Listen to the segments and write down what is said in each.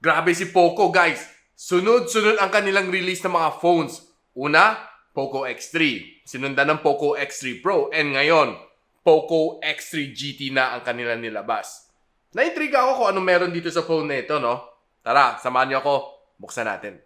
Grabe si Poco, guys. Sunod-sunod ang kanilang release ng mga phones. Una, Poco X3. Sinundan ng Poco X3 Pro. And ngayon, Poco X3 GT na ang kanilang nilabas. Naintriga ako kung ano meron dito sa phone na ito, no? Tara, samahan niyo ako. Buksan natin.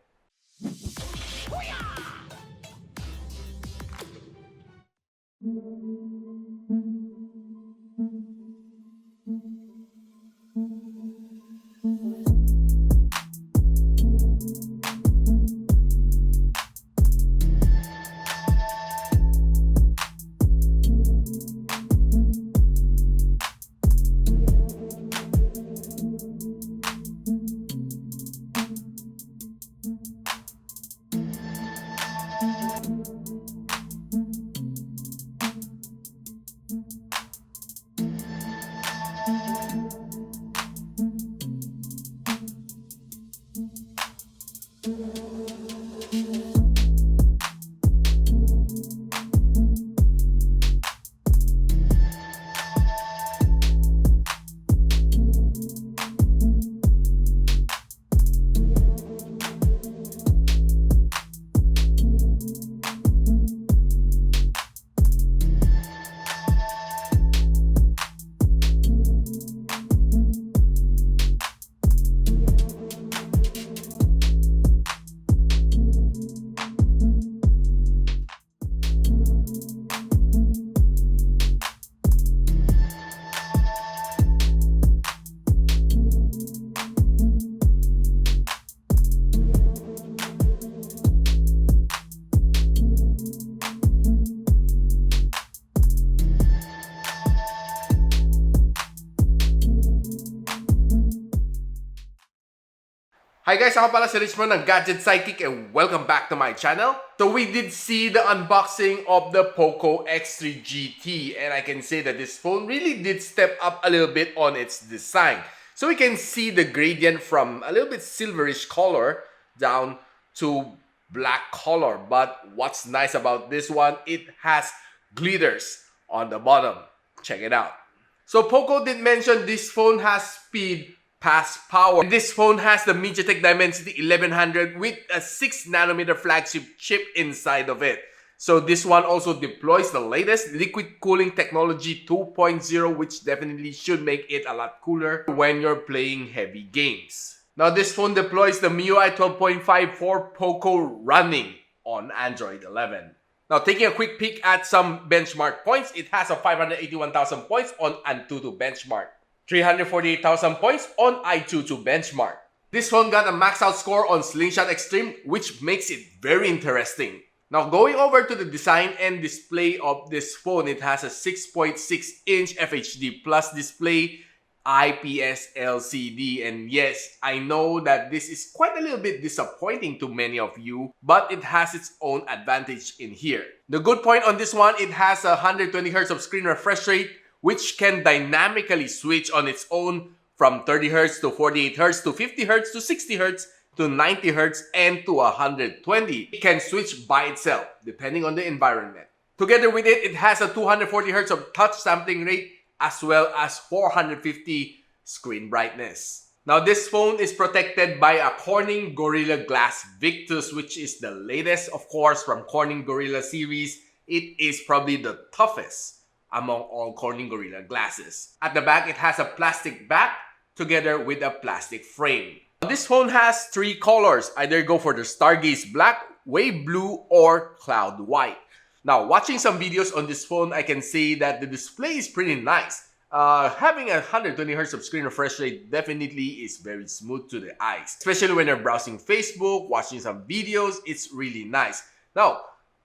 Hi guys, ako pala si Richmond ng Gadget, Sidekick, and welcome back to my channel. So we did see the unboxing of the Poco X3 GT, and I can say that this phone really did step up a little bit on its design. So we can see the gradient from a little bit silverish color down to black color. But what's nice about this one, it has glitters on the bottom. Check it out. So Poco did mention this phone has speed past power. And this phone has the MediaTek Dimensity 1100 with a 6nm flagship chip inside of it. So this one also deploys the latest liquid cooling technology 2.0, which definitely should make it a lot cooler when you're playing heavy games. Now this phone deploys the MIUI 12.5 for Poco running on Android 11. Now taking a quick peek at some benchmark points, it has a 581,000 points on Antutu benchmark. 348,000 points on iTutu benchmark. This phone got a max out score on Slingshot Extreme, which makes it very interesting. Now going over to the design and display of this phone, it has a 6.6-inch FHD Plus display, IPS LCD, and yes, I know that this is quite a little bit disappointing to many of you, but it has its own advantage in here. The good point on this one, it has a 120Hz of screen refresh rate, which can dynamically switch on its own from 30Hz to 48Hz to 50Hz to 60Hz to 90Hz and to 120. It can switch by itself depending on the environment. Together with it, it has a 240Hz of touch sampling rate as well as 450 screen brightness. Now this phone is protected by a Corning Gorilla Glass Victus, which is the latest, of course, from Corning Gorilla series. It is probably the toughest among all Corning Gorilla glasses. At the back, it has a plastic back together with a plastic frame. This phone has three colors. Either go for the Stargaze Black, Wave Blue, or Cloud White. Now, watching some videos on this phone, I can say that the display is pretty nice. Having a 120Hz of screen refresh rate definitely is very smooth to the eyes. Especially when you're browsing Facebook, watching some videos, it's really nice. Now,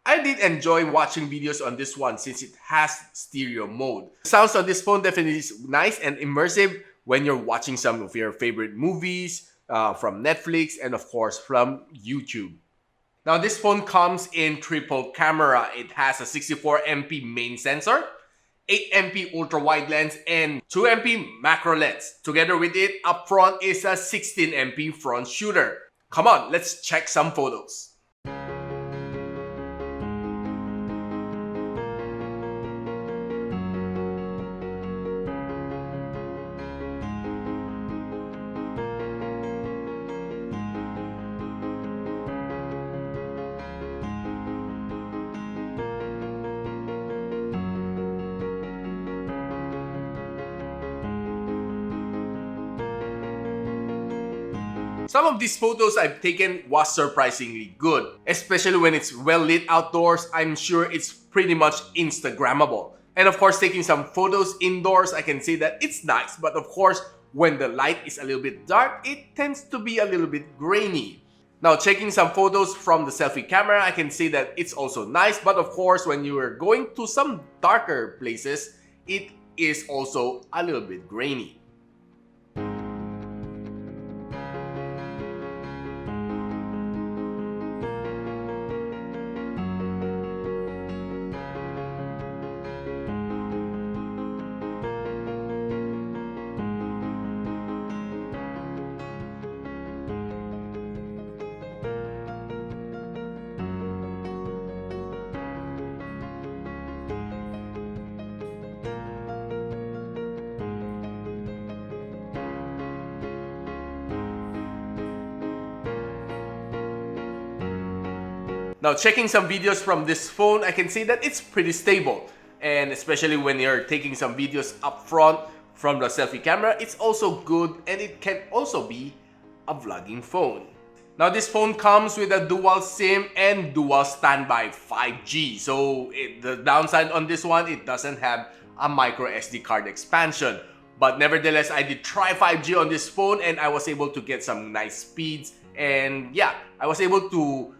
I did enjoy watching videos on this one since it has stereo mode. The sounds on this phone definitely is nice and immersive when you're watching some of your favorite movies from Netflix and of course from YouTube. Now this phone comes in triple camera. It has a 64MP main sensor, 8MP ultra-wide lens, and 2MP macro lens. Together with it, up front is a 16MP front shooter. Come on, let's check some photos. Some of these photos I've taken was surprisingly good, especially when it's well lit outdoors. I'm sure it's pretty much Instagrammable. And of course, taking some photos indoors, I can say that it's nice, but of course, when the light is a little bit dark, it tends to be a little bit grainy. Now, checking some photos from the selfie camera, I can say that it's also nice, but of course, when you are going to some darker places, it is also a little bit grainy. Now, checking some videos from this phone, I can say that it's pretty stable. And especially when you're taking some videos up front from the selfie camera, it's also good, and it can also be a vlogging phone. Now, this phone comes with a dual SIM and dual standby 5G. So the downside on this one, it doesn't have a micro SD card expansion. But nevertheless, I did try 5G on this phone and I was able to get some nice speeds. And yeah, I was able to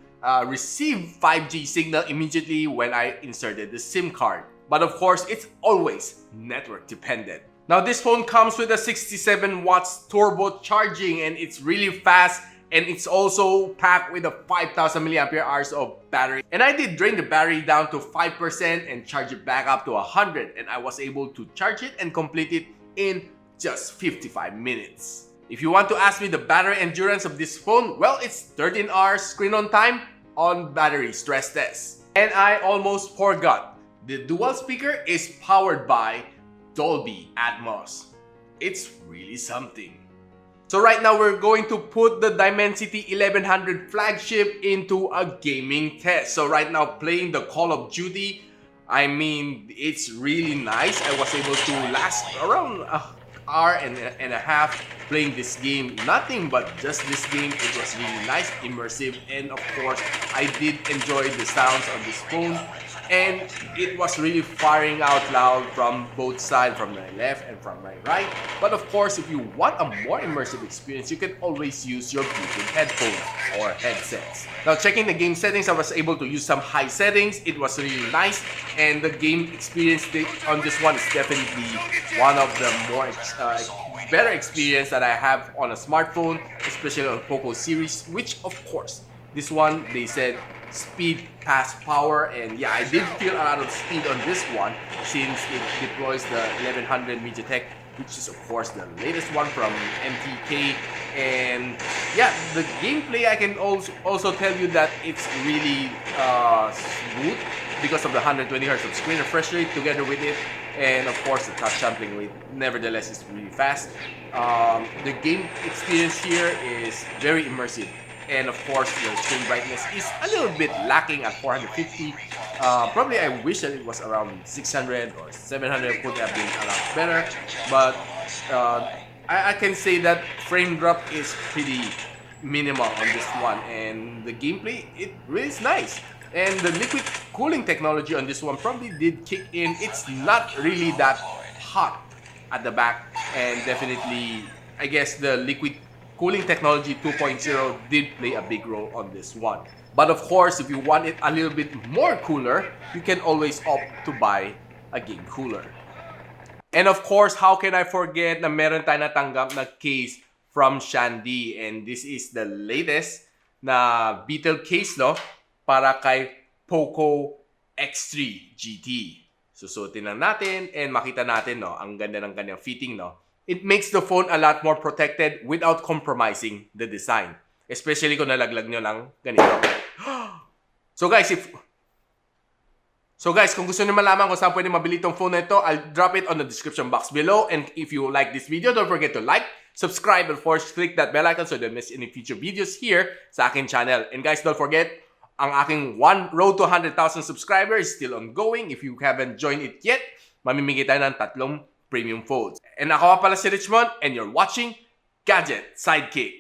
receive 5G signal immediately when I inserted the SIM card. But of course, it's always network dependent. Now, this phone comes with a 67 watts turbo charging, and it's really fast, and it's also packed with a 5,000 milliampere hours of battery. And I did drain the battery down to 5% and charge it back up to 100, and I was able to charge it and complete it in just 55 minutes. If you want to ask me the battery endurance of this phone, well, it's 13 hours screen on time on battery stress test. And I almost forgot, the dual speaker is powered by Dolby Atmos. It's really something. So right now we're going to put the Dimensity 1100 flagship into a gaming test. So right now playing the Call of Duty, I mean, it's really nice. I was able to last around hour and a half playing this game. Nothing but just this game. It was really nice, immersive, and of course I did enjoy the sounds of this phone, and it was really firing out loud from both sides, from my left and from my right. But of course, if you want a more immersive experience, you can always use your Bluetooth headphones or headsets. Now, checking the game settings, I was able to use some high settings. It was really nice, and the game experience on this one is definitely one of the more better experience that I have on a smartphone, especially on Poco series, which of course, this one, they said speed past power, and yeah, I did feel a lot of speed on this one since it deploys the 1100 MediaTek, which is of course the latest one from MTK. And yeah, the gameplay, I can also tell you that it's really smooth because of the 120 Hz of screen refresh rate together with it, and of course the touch sampling rate nevertheless is really fast. The game experience here is very immersive, and of course the screen brightness is a little bit lacking at 450. Probably I wish that it was around 600 or 700, could have been a lot better, but I can say that frame drop is pretty minimal on this one, and the gameplay, it really is nice. And the liquid cooling technology on this one probably did kick in. It's not really that hot at the back, and definitely I guess the liquid cooling technology 2.0 did play a big role on this one. But of course, if you want it a little bit more cooler, you can always opt to buy a game cooler. And of course, how can I forget na meron tayo natanggap na case from Shandy, and this is the latest na Beetle case, no, para kay Poco X3 GT. Susutin lang natin and makita natin, no, ang ganda ng kanyang fitting, no. It makes the phone a lot more protected without compromising the design. Especially kung nalaglag nyo lang ganito. So guys, kung gusto niyo malaman kung saan pwede mabili itong phone na ito, I'll drop it on the description box below. And if you like this video, don't forget to like, subscribe, and of course, click that bell icon so you don't miss any future videos here sa aking channel. And guys, don't forget, ang aking road to 100,000 subscribers is still ongoing. If you haven't joined it yet, mamimigay tayo ng 3 premium phones. And ako pala si Richmond, and you're watching Gadget Sidekick.